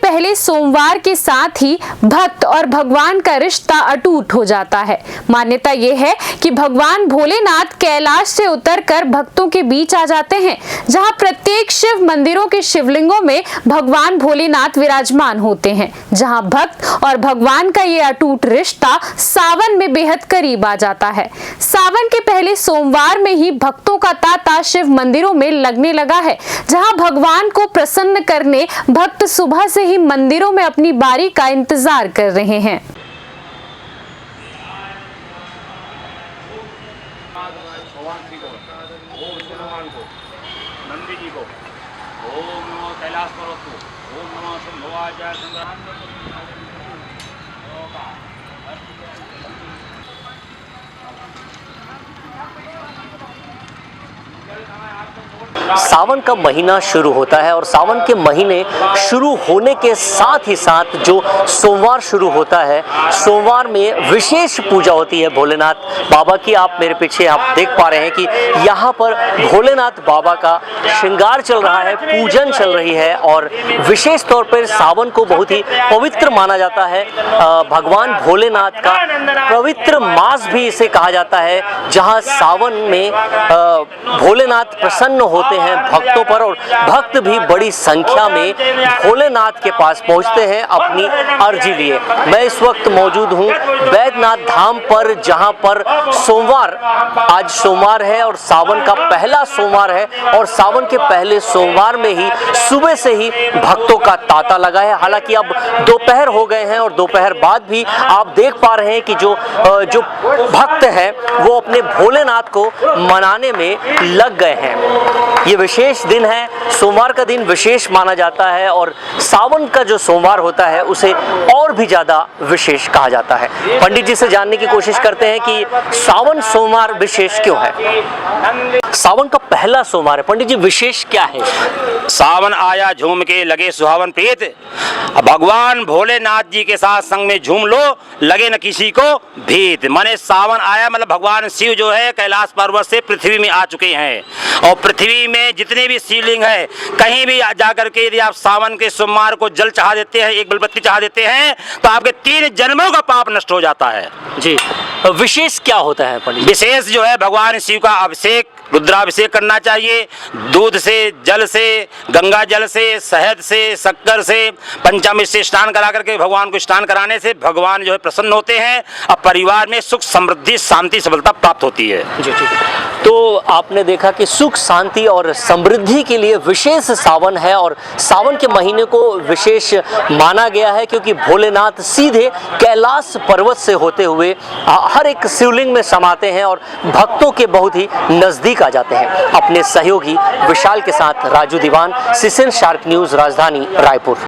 पहले सोमवार के साथ ही भक्त और भगवान का रिश्ता अटूट हो जाता है। मान्यता यह है कि भगवान भोलेनाथ कैलाश से उतरकर भक्तों के बीच आ जाते हैं, जहां प्रत्येक शिव मंदिरों के शिवलिंगों में भगवान भोलेनाथ विराजमान होते हैं। जहां भक्त और भगवान का ये अटूट रिश्ता सावन में बेहद करीब आ जाता है। सावन के पहले सोमवार में ही भक्तों का तांता शिव मंदिरों में लगने लगा है, जहां भगवान को प्रसन्न करने भक्त सुबह से ही मंदिरों में अपनी बारी का इंतजार कर रहे हैं। सावन का महीना शुरू होता है और सावन के महीने शुरू होने के साथ ही साथ जो सोमवार शुरू होता है, सोमवार में विशेष पूजा होती है भोलेनाथ बाबा की। आप मेरे पीछे आप देख पा रहे हैं कि यहाँ पर भोलेनाथ बाबा का श्रृंगार चल रहा है, पूजन चल रही है और विशेष तौर पर सावन को बहुत ही पवित्र माना जाता है। भगवान भोलेनाथ का पवित्र मास भी इसे कहा जाता है, जहाँ सावन में भोलेनाथ प्रसन्न होते हैं भक्तों पर और भक्त भी बड़ी संख्या में भोलेनाथ के पास पहुंचते हैं अपनी अर्जी लिए। मैं इस वक्त मौजूद हूं बैद्यनाथ धाम पर, जहां पर सोमवार, आज सोमवार है और सावन का पहला सोमवार है और सावन के पहले सोमवार में ही सुबह से ही भक्तों का तांता लगा है। हालांकि अब दोपहर हो गए हैं और दोपहर बाद भी आप देख पा रहे हैं कि जो भक्त हैं वो अपने भोलेनाथ को मनाने में लग गए हैं। ये विशेष दिन है, सोमवार का दिन विशेष माना जाता है और सावन का जो सोमवार होता है उसे और भी ज्यादा विशेष कहा जाता है। पंडित जी से जानने की कोशिश करते हैं कि सावन सोमवार विशेष क्यों है। सावन का पहला सोमवार है, पंडित जी विशेष क्या है? सावन आया झूम के लगे सुहावन प्रीत, भगवान भोलेनाथ जी के साथ संग में झूम लो, लगे न किसी को भीत। माने सावन आया मतलब भगवान शिव जो है कैलाश पर्वत से पृथ्वी में आ चुके हैं और पृथ्वी में जितने भी शिवलिंग है, कहीं भी जाकर के यदि आप सावन के सोमवार को जल चढ़ा देते हैं, एक बेलपत्ती चढ़ा देते हैं, तो आपके 3 जन्मों का पाप नष्ट हो जाता है। जी, विशेष क्या होता है पंडित? विशेष जो है भगवान शिव का अभिषेक, रुद्राभिषेक करना चाहिए। दूध से, जल से, गंगा जल से, शहद से, शक्कर से, पंचामृत से स्नान करा करके भगवान को स्नान कराने से भगवान जो है प्रसन्न होते हैं और परिवार में सुख, समृद्धि, शांति, सफलता प्राप्त होती है। जी ठीक है। तो आपने देखा कि सुख, शांति और समृद्धि के लिए विशेष सावन है और सावन के महीने को विशेष माना गया है क्योंकि भोलेनाथ सीधे कैलाश पर्वत से होते हुए हर एक शिवलिंग में समाते हैं और भक्तों के बहुत ही नजदीक आ जाते हैं। अपने सहयोगी विशाल के साथ राजू दीवान, सीएन शार्क न्यूज, राजधानी रायपुर।